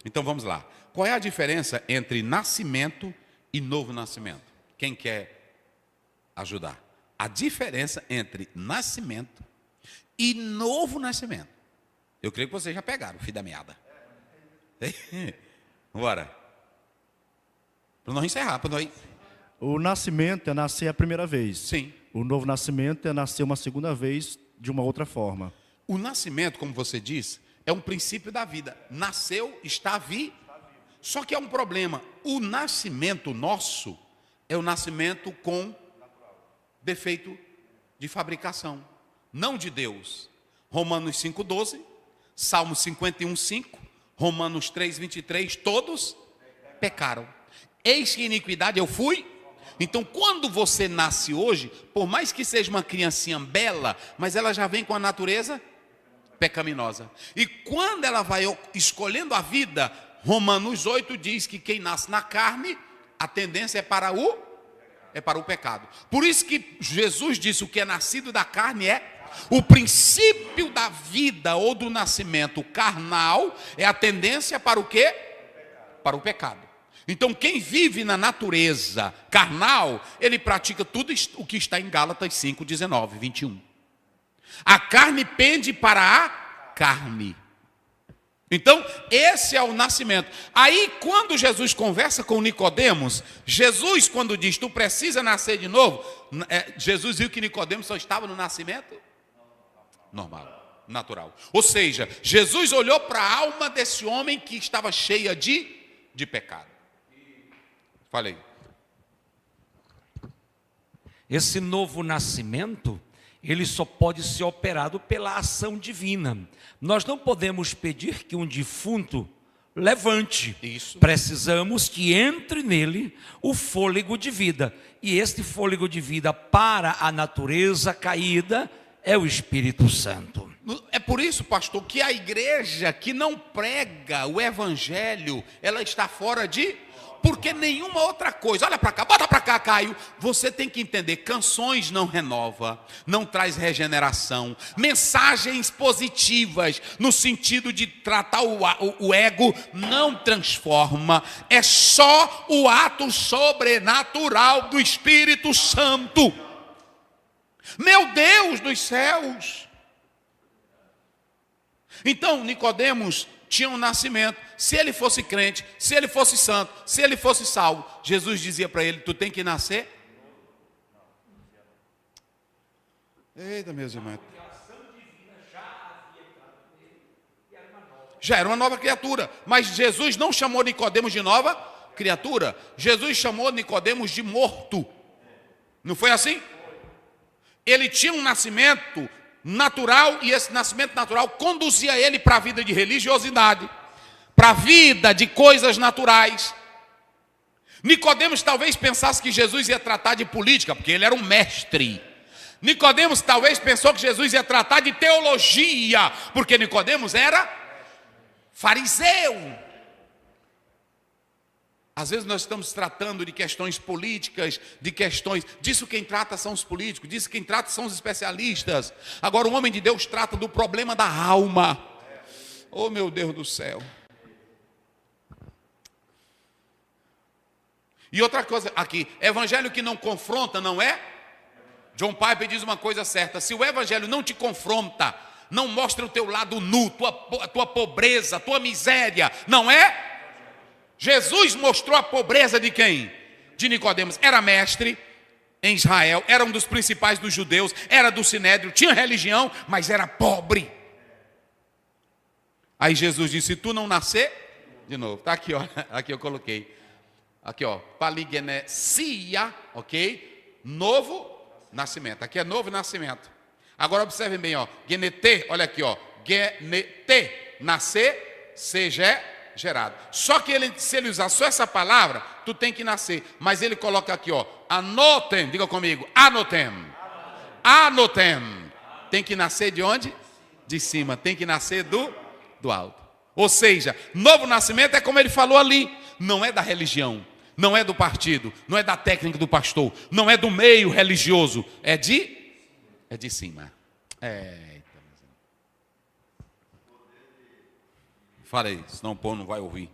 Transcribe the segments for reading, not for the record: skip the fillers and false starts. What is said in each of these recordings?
Então vamos lá. Qual é a diferença entre nascimento e novo nascimento? Quem quer ajudar? A diferença entre nascimento e novo nascimento. Eu creio que vocês já pegaram, filho da meada. Bora. Para nós encerrar, para nós... O nascimento é nascer a primeira vez. Sim. O novo nascimento é nascer uma segunda vez de uma outra forma. O nascimento, como você diz, é um princípio da vida. Nasceu, está vivo. Só que há um problema. O nascimento nosso é o nascimento com defeito de fabricação, não de Deus. Romanos 5,12, Salmo 51,5, Romanos 3,23, todos pecaram. Eis que iniquidade eu fui. Então, quando você nasce hoje, por mais que seja uma criancinha bela, mas ela já vem com a natureza pecaminosa. E quando ela vai escolhendo a vida, Romanos 8 diz que quem nasce na carne, a tendência é para o pecado. Por isso que Jesus disse: o que é nascido da carne é o princípio da vida ou do nascimento carnal, é a tendência para o quê? Para o pecado. Então, quem vive na natureza carnal, ele pratica tudo o que está em Gálatas 5, 19, 21. A carne pende para a carne. Então, esse é o nascimento. Aí, quando Jesus conversa com Nicodemos, Jesus, quando diz, tu precisa nascer de novo, Jesus viu que Nicodemos só estava no nascimento normal, natural. Ou seja, Jesus olhou para a alma desse homem que estava cheia de pecado. Falei. Esse novo nascimento, ele só pode ser operado pela ação divina. Nós não podemos pedir que um defunto levante. Isso. Precisamos que entre nele o fôlego de vida. E este fôlego de vida para a natureza caída é o Espírito Santo. É por isso, pastor, que a igreja que não prega o evangelho, ela está fora de... Porque nenhuma outra coisa, olha para cá, bota para cá, Caio. Você tem que entender, canções não renova, não traz regeneração. Mensagens positivas, no sentido de tratar o ego, não transforma. É só o ato sobrenatural do Espírito Santo. Meu Deus dos céus! Então, Nicodemos tinha um nascimento. Se ele fosse crente, se ele fosse santo, se ele fosse salvo, Jesus dizia para ele, tu tem que nascer. Eita, meus irmãos. Já era uma nova criatura. Mas Jesus não chamou Nicodemos de nova criatura. Jesus chamou Nicodemos de morto. Não foi assim? Ele tinha um nascimento natural, e esse nascimento natural conduzia ele para a vida de religiosidade, para a vida de coisas naturais. Nicodemos talvez pensasse que Jesus ia tratar de política, porque ele era um mestre. Nicodemos talvez pensou que Jesus ia tratar de teologia, porque Nicodemos era fariseu. Às vezes nós estamos tratando de questões políticas, de questões... Disso quem trata são os políticos, disso quem trata são os especialistas. Agora o homem de Deus trata do problema da alma. Oh, meu Deus do céu. E outra coisa aqui, evangelho que não confronta, não é? John Piper diz uma coisa certa: se o evangelho não te confronta, não mostra o teu lado nu, tua pobreza, tua miséria, não é? Jesus mostrou a pobreza de quem? De Nicodemos. Era mestre em Israel, era um dos principais dos judeus, era do sinédrio, tinha religião, mas era pobre. Aí Jesus disse: se tu não nascer de novo, tá aqui, ó, aqui eu coloquei, aqui ó, paligenesia, ok? Novo nascimento, aqui é novo nascimento. Agora observem bem, ó, genete, olha aqui, ó, genete, nascer, seja gerado. Só que se ele usar só essa palavra, tu tem que nascer. Mas ele coloca aqui, ó, anotem, diga comigo, anotem. Anotem. Tem que nascer de onde? De cima. Tem que nascer do alto. Ou seja, novo nascimento é como ele falou ali. Não é da religião, não é do partido, não é da técnica do pastor, não é do meio religioso. É de cima. Fala aí, senão o povo não vai ouvir.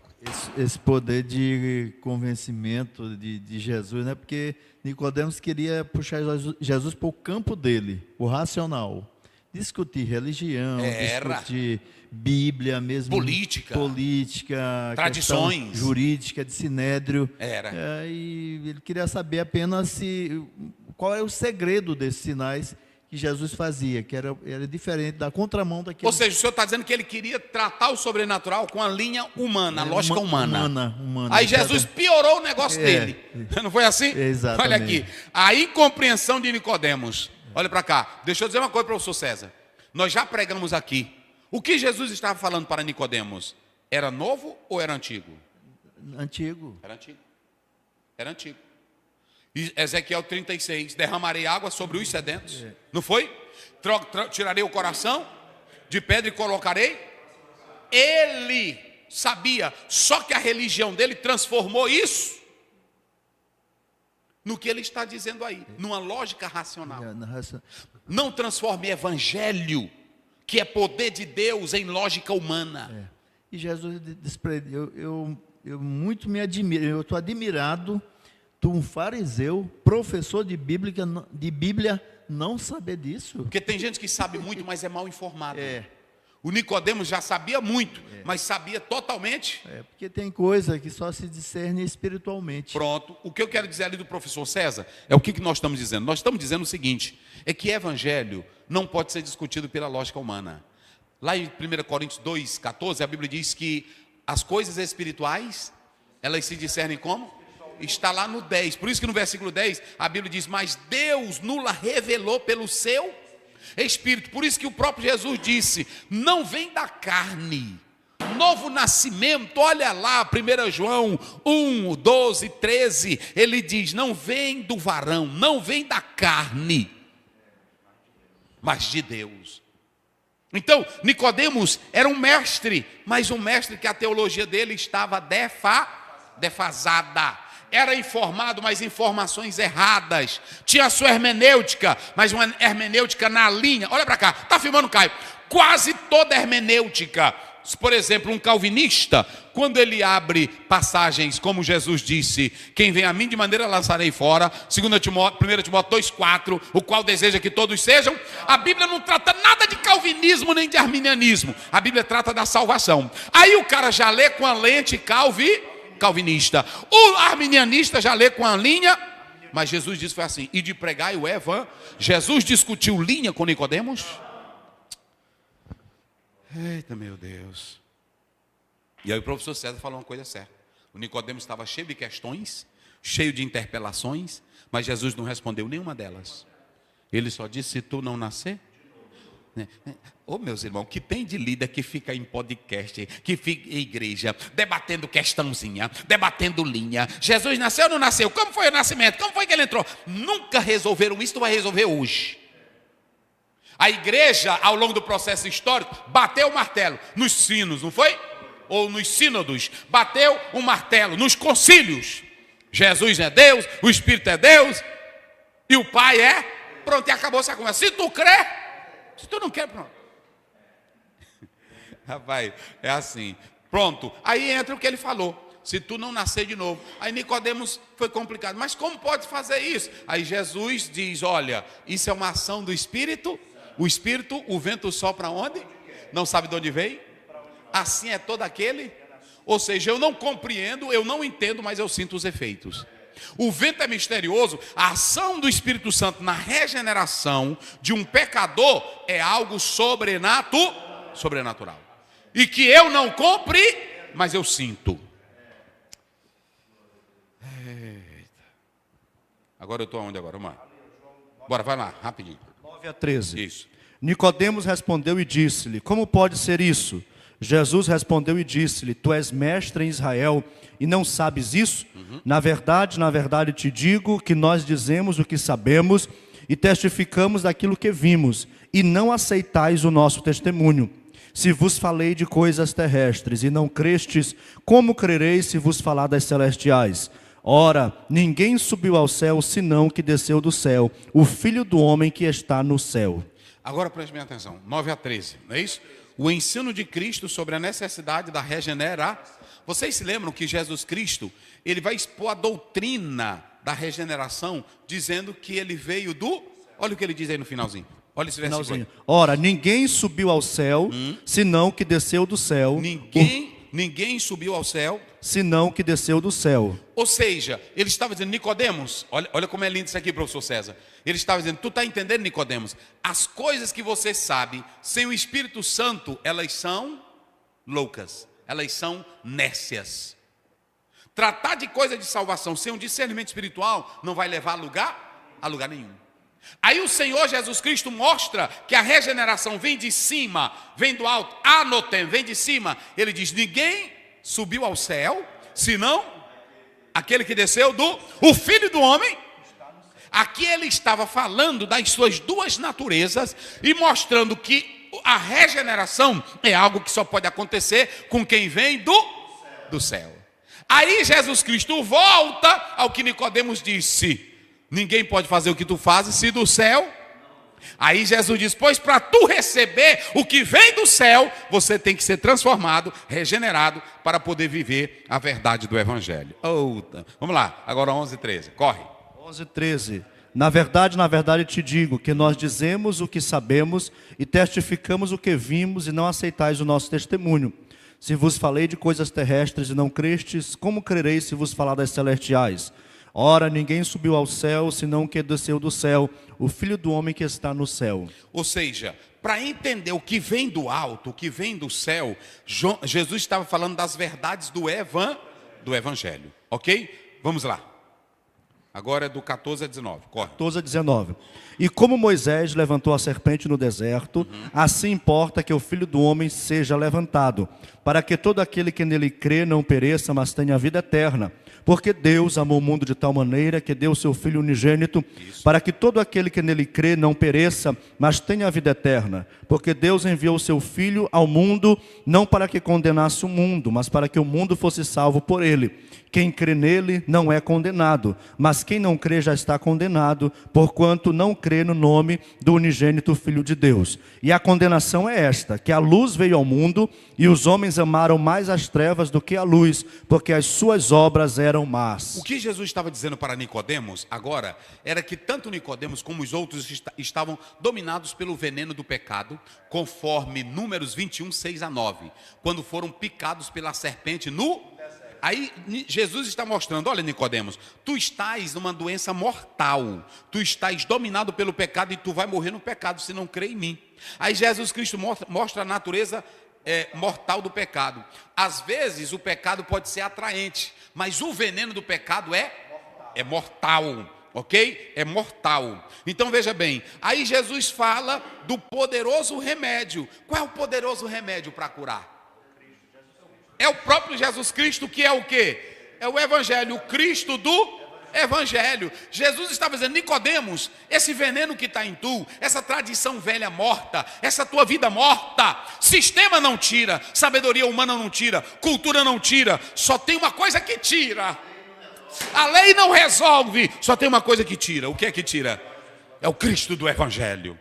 Esse poder de convencimento de Jesus, né? Porque Nicodemos queria puxar Jesus para o campo dele, o racional. Discutir religião, discutir Bíblia mesmo. Política, tradições. Jurídica, de sinédrio. E ele queria saber apenas qual é o segredo desses sinais que Jesus fazia, que era diferente da contramão daquele... Ou seja, o senhor está dizendo que ele queria tratar o sobrenatural com a linha humana, a lógica humana. Aí Jesus piorou o negócio dele. Não foi assim? Exatamente. Olha aqui, a incompreensão de Nicodemos. Olha para cá, deixa eu dizer uma coisa para o professor César. Nós já pregamos aqui. O que Jesus estava falando para Nicodemos? Era novo ou era antigo? Antigo. Era antigo. Era antigo. E Ezequiel 36, derramarei água sobre os sedentos. Não foi? Tirarei o coração de pedra e colocarei. Ele sabia, só que a religião dele transformou isso no que ele está dizendo aí, numa lógica racional. Não transforme evangelho, que é poder de Deus, em lógica humana. E Jesus disse para ele, eu muito me admiro, eu estou admirado, tu, um fariseu, professor de Bíblia, não saber disso. Porque tem gente que sabe muito, mas é mal informado. O Nicodemos já sabia muito, mas sabia totalmente. Porque tem coisa que só se discerne espiritualmente. Pronto. O que eu quero dizer ali do professor César é o que nós estamos dizendo. Nós estamos dizendo o seguinte, é que evangelho não pode ser discutido pela lógica humana. Lá em 1 Coríntios 2,14, a Bíblia diz que as coisas espirituais, elas se discernem como? Está lá no 10. Por isso que no versículo 10, a Bíblia diz, mas Deus nula revelou pelo seu Espírito. Por isso que o próprio Jesus disse, não vem da carne. Novo nascimento, olha lá, 1 João 1, 12, 13, ele diz, não vem do varão, não vem da carne, mas de Deus. Então, Nicodemos era um mestre, mas um mestre que a teologia dele estava defasada. Era informado, mas informações erradas. Tinha a sua hermenêutica, mas uma hermenêutica na linha. Olha para cá, está filmando, Caio? Quase toda hermenêutica. Por exemplo, um calvinista, quando ele abre passagens como Jesus disse, quem vem a mim de maneira lançarei fora, 1 Timóteo 2,4, o qual deseja que todos sejam, a Bíblia não trata nada de calvinismo nem de arminianismo, a Bíblia trata da salvação. Aí o cara já lê com a lente calvinista, o arminianista já lê com a linha, mas Jesus disse foi assim, e de pregar o evangelho. Jesus discutiu linha com Nicodemos. Eita, meu Deus. E aí o professor César falou uma coisa certa. O Nicodemos estava cheio de questões, cheio de interpelações, mas Jesus não respondeu nenhuma delas. Ele só disse, se tu não nascer... meus irmãos, que tem de líder que fica em podcast, que fica em igreja, debatendo questãozinha, debatendo linha. Jesus nasceu ou não nasceu? Como foi o nascimento? Como foi que ele entrou? Nunca resolveram isso, tu vai resolver hoje. A igreja, ao longo do processo histórico, bateu o martelo nos sinos, não foi? Ou nos sínodos, bateu o martelo nos concílios. Jesus é Deus, o Espírito é Deus, e o Pai é. Pronto, e acabou-se a conversa. Se tu crê, se tu não quer, pronto. Rapaz, é assim. Pronto, aí entra o que ele falou. Se tu não nascer de novo. Aí Nicodemos foi complicado. Mas como pode fazer isso? Aí Jesus diz, olha, isso é uma ação do Espírito. O Espírito, o vento sopra onde? Não sabe de onde veio? Assim é todo aquele. Ou seja, eu não compreendo, eu não entendo, mas eu sinto os efeitos. O vento é misterioso. A ação do Espírito Santo na regeneração de um pecador é algo sobrenatural. E que eu não compre, mas eu sinto. Eita. Agora eu estou onde agora? Vamos lá. Bora, vai lá, rapidinho. 9-13. Isso. Nicodemos respondeu e disse-lhe, como pode ser isso? Jesus respondeu e disse-lhe, tu és mestre em Israel e não sabes isso? Na verdade te digo que nós dizemos o que sabemos e testificamos daquilo que vimos, e não aceitais o nosso testemunho. Se vos falei de coisas terrestres e não crestes, como crereis se vos falar das celestiais? Ora, ninguém subiu ao céu, senão que desceu do céu, o Filho do homem que está no céu. Agora preste minha atenção, 9-13, não é isso? o ensino de Cristo sobre a necessidade da regeneração. Vocês se lembram que Jesus Cristo, ele vai expor a doutrina da regeneração, dizendo que ele veio do... Olha o que ele diz aí no finalzinho. Olha esse versículo aí. Ora, ninguém subiu ao céu, senão que desceu do céu. Ninguém subiu ao céu, senão que desceu do céu. Ou seja, ele estava dizendo, Nicodemos, olha como é lindo isso aqui, professor César. Ele estava dizendo, tu está entendendo, Nicodemos? As coisas que você sabe, sem o Espírito Santo, elas são loucas, elas são nécias. Tratar de coisa de salvação sem um discernimento espiritual não vai levar a lugar nenhum. Aí o Senhor Jesus Cristo mostra que a regeneração vem de cima, vem do alto, anotem, vem de cima. Ele diz, ninguém subiu ao céu, senão aquele que desceu o Filho do Homem. Aqui ele estava falando das suas duas naturezas e mostrando que a regeneração é algo que só pode acontecer com quem vem do céu. Aí Jesus Cristo volta ao que Nicodemos disse. Ninguém pode fazer o que tu fazes se do céu. Aí Jesus diz, pois para tu receber o que vem do céu, você tem que ser transformado, regenerado, para poder viver a verdade do Evangelho. Vamos lá, agora 11:13, corre. 11:13. Na verdade te digo que nós dizemos o que sabemos e testificamos o que vimos e não aceitais o nosso testemunho. Se vos falei de coisas terrestres e não crestes, como crereis se vos falar das celestiais? Ora, ninguém subiu ao céu, senão que desceu do céu, o Filho do Homem que está no céu. Ou seja, para entender o que vem do alto, o que vem do céu, Jesus estava falando das verdades do Evangelho. Ok? Vamos lá. Agora é do 14 a 19. Corre. 14 a 19. E como Moisés levantou a serpente no deserto, assim importa que o Filho do Homem seja levantado, para que todo aquele que nele crê não pereça, mas tenha vida eterna. Porque Deus amou o mundo de tal maneira que deu o seu Filho unigênito, para que todo aquele que nele crê não pereça, mas tenha a vida eterna. Porque Deus enviou o seu Filho ao mundo, não para que condenasse o mundo, mas para que o mundo fosse salvo por ele. Quem crê nele não é condenado, mas quem não crê já está condenado, porquanto não crê no nome do unigênito Filho de Deus. E a condenação é esta, que a luz veio ao mundo, e os homens amaram mais as trevas do que a luz, porque as suas obras eram más. O que Jesus estava dizendo para Nicodemos agora, era que tanto Nicodemos como os outros estavam dominados pelo veneno do pecado, conforme Números 21, 6 a 9, quando foram picados pela serpente no... Aí Jesus está mostrando, olha Nicodemos, tu estás numa doença mortal, tu estás dominado pelo pecado e tu vai morrer no pecado se não crer em mim. Aí Jesus Cristo mostra a natureza mortal do pecado. Às vezes o pecado pode ser atraente, mas o veneno do pecado é mortal. Ok? É mortal. Então veja bem, aí Jesus fala do poderoso remédio. Qual é o poderoso remédio para curar? É o próprio Jesus Cristo, que é o quê? É o Evangelho, o Cristo do Evangelho. Jesus estava dizendo, Nicodemos, esse veneno que está em tu, essa tradição velha morta, essa tua vida morta, sistema não tira, sabedoria humana não tira, cultura não tira, só tem uma coisa que tira. A lei não resolve, só tem uma coisa que tira. O que é que tira? É o Cristo do Evangelho.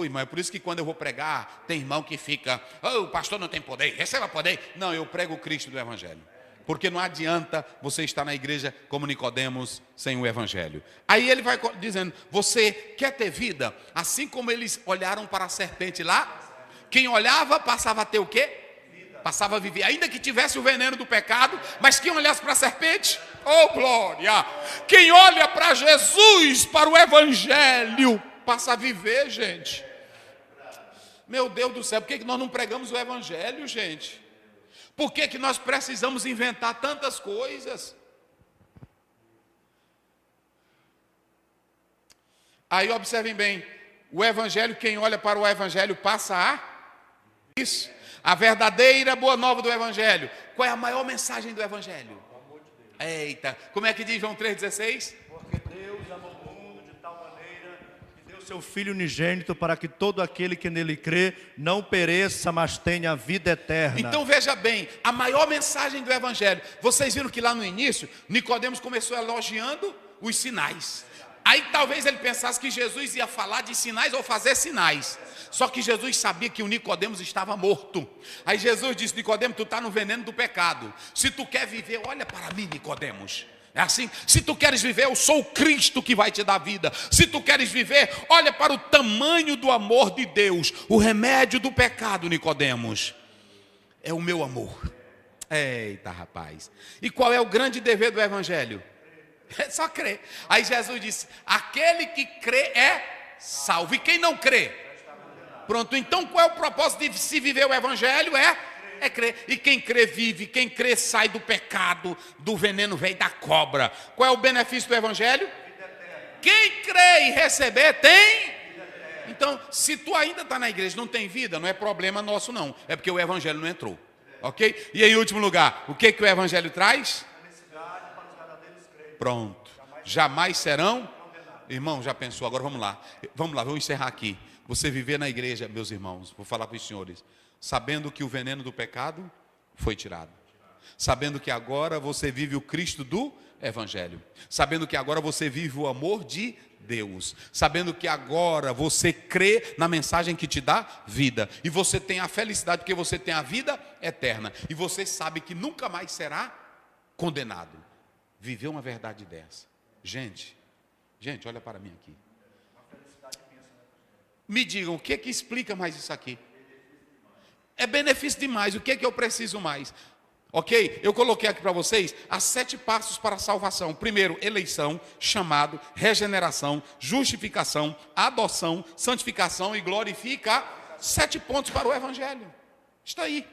Irmão, é por isso que quando eu vou pregar, tem irmão que fica, o pastor não tem poder, receba poder. Não, eu prego o Cristo do Evangelho. Porque não adianta você estar na igreja como Nicodemos sem o Evangelho. Aí ele vai dizendo, você quer ter vida? Assim como eles olharam para a serpente lá, quem olhava passava a ter o quê? Passava a viver, ainda que tivesse o veneno do pecado, mas quem olhasse para a serpente, glória! Quem olha para Jesus, para o Evangelho, passa a viver, gente. Meu Deus do céu, por que nós não pregamos o Evangelho, gente? Por que nós precisamos inventar tantas coisas? Aí observem bem, o Evangelho, quem olha para o Evangelho passa a isso. A verdadeira boa nova do Evangelho. Qual é a maior mensagem do Evangelho? Eita, como é que diz João 3,16? Porque Deus amou o mundo de tal maneira que deu seu Filho unigênito para que todo aquele que nele crê não pereça, mas tenha vida eterna. Então veja bem, a maior mensagem do Evangelho. Vocês viram que lá no início, Nicodemos começou elogiando os sinais. Aí talvez ele pensasse que Jesus ia falar de sinais ou fazer sinais. Só que Jesus sabia que o Nicodemos estava morto. Aí Jesus disse: Nicodemos, tu está no veneno do pecado. Se tu quer viver, olha para mim, Nicodemos. É assim, se tu queres viver, eu sou o Cristo que vai te dar vida. Se tu queres viver, olha para o tamanho do amor de Deus. O remédio do pecado, Nicodemos, é o meu amor. Eita, rapaz. E qual é o grande dever do evangelho? É só crer. Aí Jesus disse: aquele que crê é salvo. E quem não crê? Pronto, então qual é o propósito de se viver o evangelho? É crer. E quem crê vive, quem crê sai do pecado, do veneno velho da cobra. Qual é o benefício do evangelho? Quem crê e receber tem. Então, se tu ainda está na igreja e não tem vida, não é problema nosso não. É porque o evangelho não entrou. Ok? E em último lugar, o que o evangelho traz? Pronto. Jamais serão. Irmão, já pensou? Agora vamos lá. Vamos encerrar aqui. Você viver na igreja, meus irmãos, vou falar para os senhores, sabendo que o veneno do pecado foi tirado. Sabendo que agora você vive o Cristo do evangelho. Sabendo que agora você vive o amor de Deus. Sabendo que agora você crê na mensagem que te dá vida. E você tem a felicidade porque você tem a vida eterna. E você sabe que nunca mais será condenado. Viver uma verdade dessa. Gente, olha para mim aqui. Me digam, o que explica mais isso aqui? É benefício demais, o que eu preciso mais? Ok? Eu coloquei aqui para vocês as 7 passos para a salvação. Primeiro, eleição, chamado, regeneração, justificação, adoção, santificação e glorificação. 7 pontos para o evangelho. Está aí.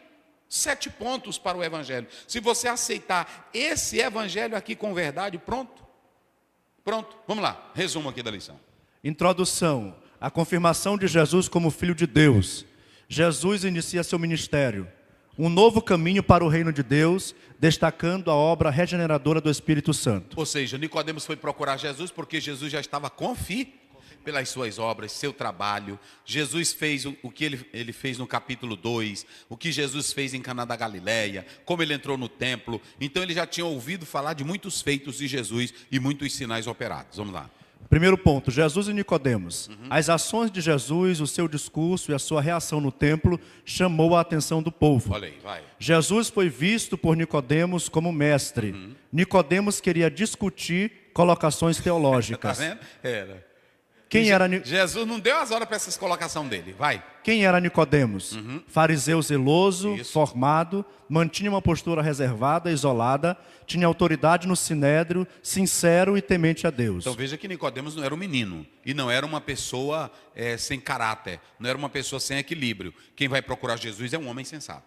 7 pontos para o evangelho. Se você aceitar esse evangelho aqui com verdade, pronto. Vamos lá, resumo aqui da lição. Introdução. A confirmação de Jesus como Filho de Deus. Jesus inicia seu ministério. Um novo caminho para o reino de Deus, destacando a obra regeneradora do Espírito Santo. Ou seja, Nicodemos foi procurar Jesus porque Jesus já estava pelas suas obras, seu trabalho. Jesus fez o que ele fez no capítulo 2, o que Jesus fez em Caná da Galileia, como ele entrou no templo. Então ele já tinha ouvido falar de muitos feitos de Jesus e muitos sinais operados. Vamos lá. Primeiro ponto, Jesus e Nicodemos. As ações de Jesus, o seu discurso e a sua reação no templo chamou a atenção do povo. Olha aí, vai. Jesus foi visto por Nicodemos como mestre. Nicodemos queria discutir colocações teológicas. Tá vendo? Era. Jesus não deu as horas para essa colocação dele. Vai. Quem era Nicodemos? Fariseu zeloso, Isso. formado, mantinha uma postura reservada, isolada, tinha autoridade no sinédrio, sincero e temente a Deus. Então veja que Nicodemos não era um menino e não era uma pessoa sem caráter, não era uma pessoa sem equilíbrio. Quem vai procurar Jesus é um homem sensato.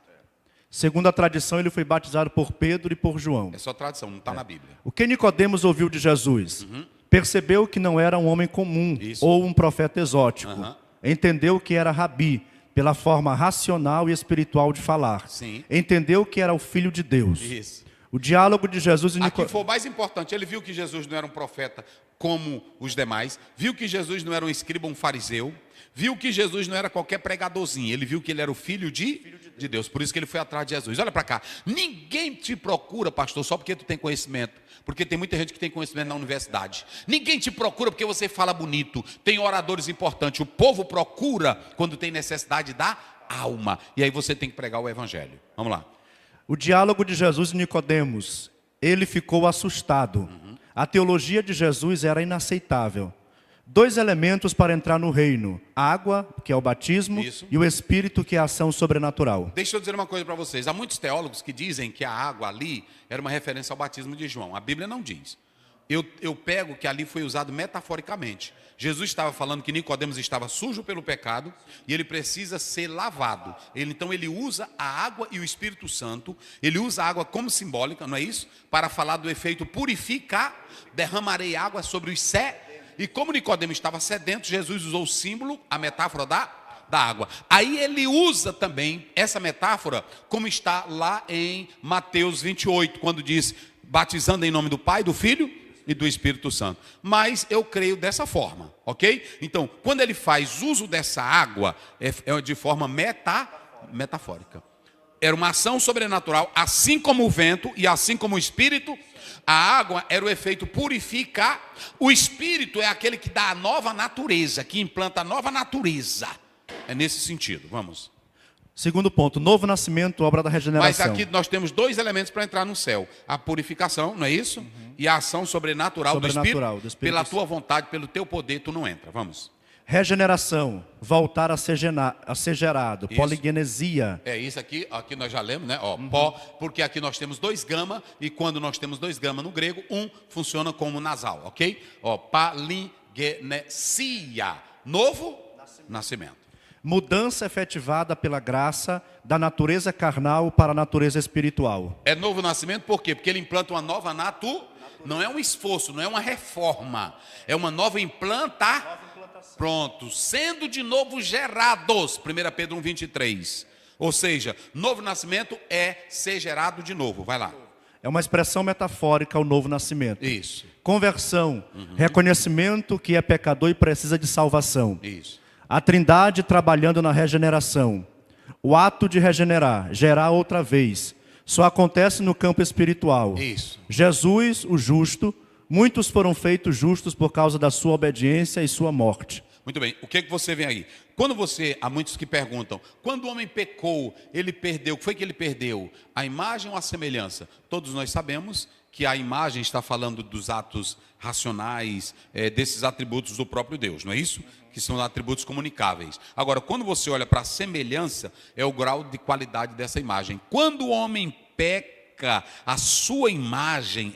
Segundo a tradição, ele foi batizado por Pedro e por João. É só tradição, não está na Bíblia. O que Nicodemos ouviu de Jesus? Percebeu que não era um homem comum ou um profeta exótico. Entendeu que era rabi, pela forma racional e espiritual de falar. Sim. Entendeu que era o Filho de Deus. Isso. O diálogo de Jesus e Aqui Nicodemos. foi o mais importante. Ele viu que Jesus não era um profeta como os demais. Viu que Jesus não era um escriba, um fariseu. Viu que Jesus não era qualquer pregadorzinho. Ele viu que ele era o Filho de Deus. Por isso que ele foi atrás de Jesus. Olha para cá. Ninguém te procura, pastor, só porque tu tem conhecimento. Porque tem muita gente que tem conhecimento na universidade. Ninguém te procura porque você fala bonito. Tem oradores importantes. O povo procura quando tem necessidade da alma. E aí você tem que pregar o evangelho. Vamos lá. O diálogo de Jesus e Nicodemos. Ele ficou assustado. A teologia de Jesus era inaceitável. 2 elementos para entrar no reino: a água, que é o batismo, Isso. e o Espírito, que é a ação sobrenatural. Deixa eu dizer uma coisa para vocês. Há muitos teólogos que dizem que a água ali era uma referência ao batismo de João. A Bíblia não diz. Eu pego que ali foi usado metaforicamente. Jesus estava falando que Nicodemos estava sujo pelo pecado e ele precisa ser lavado. Então ele usa a água e o Espírito Santo. Ele usa a água como simbólica, não é isso? Para falar do efeito purificar. Derramarei água sobre os sedentos. E como Nicodemos estava sedento, Jesus usou o símbolo, a metáfora da água. Aí ele usa também essa metáfora, como está lá em Mateus 28, quando diz: batizando em nome do Pai, do Filho e do Espírito Santo. Mas eu creio dessa forma, ok? Então, quando ele faz uso dessa água, é de forma metafórica. Era uma ação sobrenatural, assim como o vento e assim como o Espírito A água era o efeito purificar. O Espírito é aquele que dá a nova natureza, que implanta a nova natureza. É nesse sentido, vamos. Segundo ponto, novo nascimento, obra da regeneração. Mas aqui nós temos dois elementos para entrar no céu. A purificação, não é isso? E a ação sobrenatural, do Espírito. Pela tua vontade, pelo teu poder, tu não entra. Vamos. Regeneração, voltar a ser gerado, Isso. poligenesia. É isso aqui nós já lemos, né? Ó, pó, porque aqui nós temos 2 gama, e quando nós temos 2 gama no grego, um funciona como nasal, ok? Ó, poligenesia, novo nascimento. Mudança efetivada pela graça da natureza carnal para a natureza espiritual. É novo nascimento por quê? Porque ele implanta uma nova não é um esforço, não é uma reforma, é uma nova Pronto, sendo de novo gerados, 1 Pedro 1,23. Ou seja, novo nascimento é ser gerado de novo. Vai lá. É uma expressão metafórica ao novo nascimento. Isso. Conversão, reconhecimento que é pecador e precisa de salvação. Isso. A Trindade trabalhando na regeneração. O ato de regenerar, gerar outra vez, só acontece no campo espiritual. Isso. Jesus, o justo, muitos foram feitos justos por causa da sua obediência e sua morte. Muito bem, o que você vê aí? Há muitos que perguntam, quando o homem pecou, ele perdeu, o que foi que ele perdeu? A imagem ou a semelhança? Todos nós sabemos que a imagem está falando dos atos racionais, desses atributos do próprio Deus, não é isso? Que são atributos comunicáveis. Agora, quando você olha para a semelhança, é o grau de qualidade dessa imagem. Quando o homem peca, a sua imagem,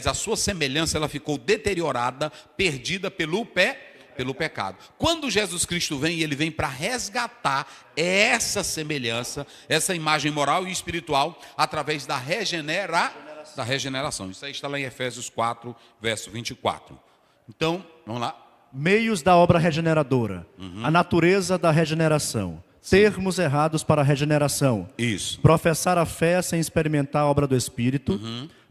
a sua semelhança, ela ficou deteriorada, perdida pelo pecado. Quando Jesus Cristo vem, ele vem para resgatar essa semelhança, essa imagem moral e espiritual, através da regeneração. Isso aí está lá em Efésios 4, verso 24. Então, vamos lá. Meios da obra regeneradora. A natureza da regeneração. Termos errados para a regeneração. Isso. Professar a fé sem experimentar a obra do Espírito.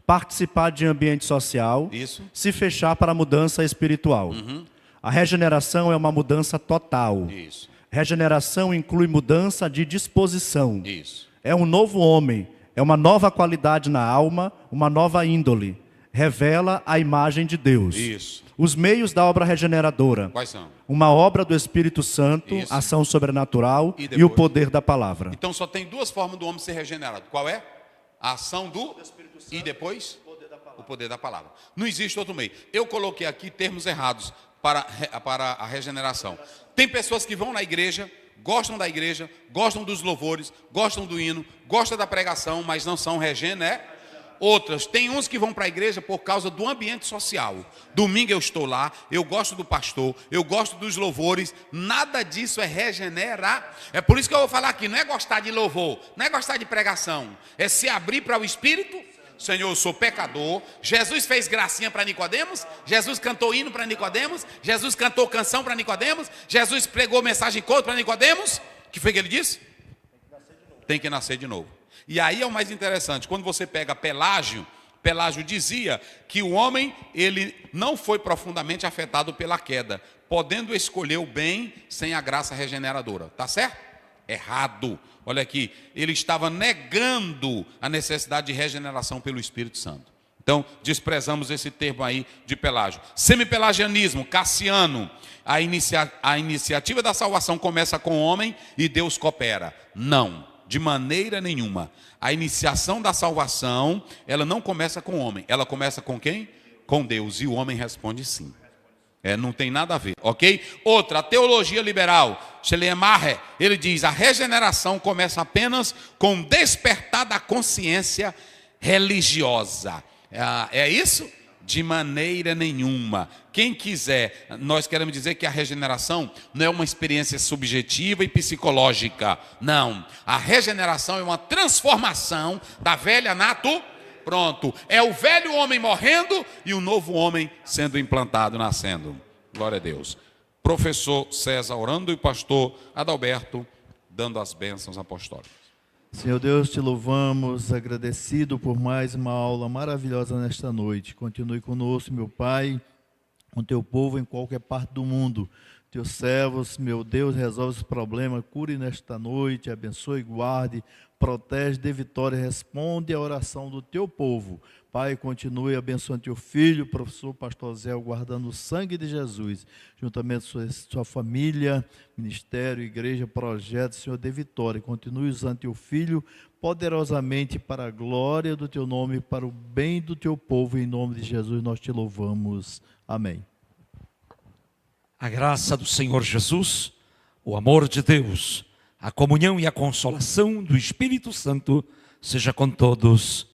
Participar de ambiente social. Isso. Se fechar para a mudança espiritual. A regeneração é uma mudança total. Isso. Regeneração inclui mudança de disposição. Isso. É um novo homem, é uma nova qualidade na alma, uma nova índole. Revela a imagem de Deus. Isso. Os meios da obra regeneradora. Quais são? Uma obra do Espírito Santo, Isso. ação sobrenatural e o poder da palavra. Então só tem 2 formas do homem ser regenerado. Qual é? A ação do Espírito Santo e depois o poder da palavra. Não existe outro meio. Eu coloquei aqui termos errados para a regeneração. Tem pessoas que vão na igreja, gostam da igreja, gostam dos louvores, gostam do hino, gostam da pregação, mas não são Outras, tem uns que vão para a igreja por causa do ambiente social. Domingo eu estou lá, eu gosto do pastor, eu gosto dos louvores, nada disso é regenerar. É por isso que eu vou falar aqui, não é gostar de louvor, não é gostar de pregação, é se abrir para o Espírito. Senhor, eu sou pecador. Jesus fez gracinha para Nicodemos, Jesus cantou hino para Nicodemos, Jesus cantou canção para Nicodemos, Jesus pregou mensagem curta para Nicodemos. O que foi que ele disse? Tem que nascer de novo. E aí é o mais interessante, quando você pega Pelágio dizia que o homem, ele não foi profundamente afetado pela queda, podendo escolher o bem sem a graça regeneradora. Tá certo? Errado. Olha aqui, ele estava negando a necessidade de regeneração pelo Espírito Santo. Então, desprezamos esse termo aí de Pelágio. Semipelagianismo, Cassiano. A iniciativa da salvação começa com o homem e Deus coopera. Não. De maneira nenhuma. A iniciação da salvação, ela não começa com o homem. Ela começa com quem? Com Deus. E o homem responde sim. Não tem nada a ver, ok? Outra, a teologia liberal, Schleiermacher, ele diz, a regeneração começa apenas com o despertar da consciência religiosa. É isso? De maneira nenhuma. Quem quiser, nós queremos dizer que a regeneração não é uma experiência subjetiva e psicológica. Não. A regeneração é uma transformação da velha Pronto. É o velho homem morrendo e o novo homem sendo implantado, nascendo. Glória a Deus. Professor César orando e o pastor Adalberto dando as bênçãos apostólicas. Senhor Deus, te louvamos, agradecido por mais uma aula maravilhosa nesta noite. Continue conosco, meu Pai, com teu povo em qualquer parte do mundo. teus servos, meu Deus, resolve esse problema, cure nesta noite, abençoe, guarde, protege, dê vitória, responde a oração do teu povo. Pai, continue abençoando teu filho, professor Pastor Zé, guardando o sangue de Jesus, juntamente sua família, ministério, igreja, projeto, Senhor, dê vitória. Continue usando teu filho poderosamente para a glória do teu nome, para o bem do teu povo. Em nome de Jesus nós te louvamos. Amém. A graça do Senhor Jesus, o amor de Deus, a comunhão e a consolação do Espírito Santo seja com todos.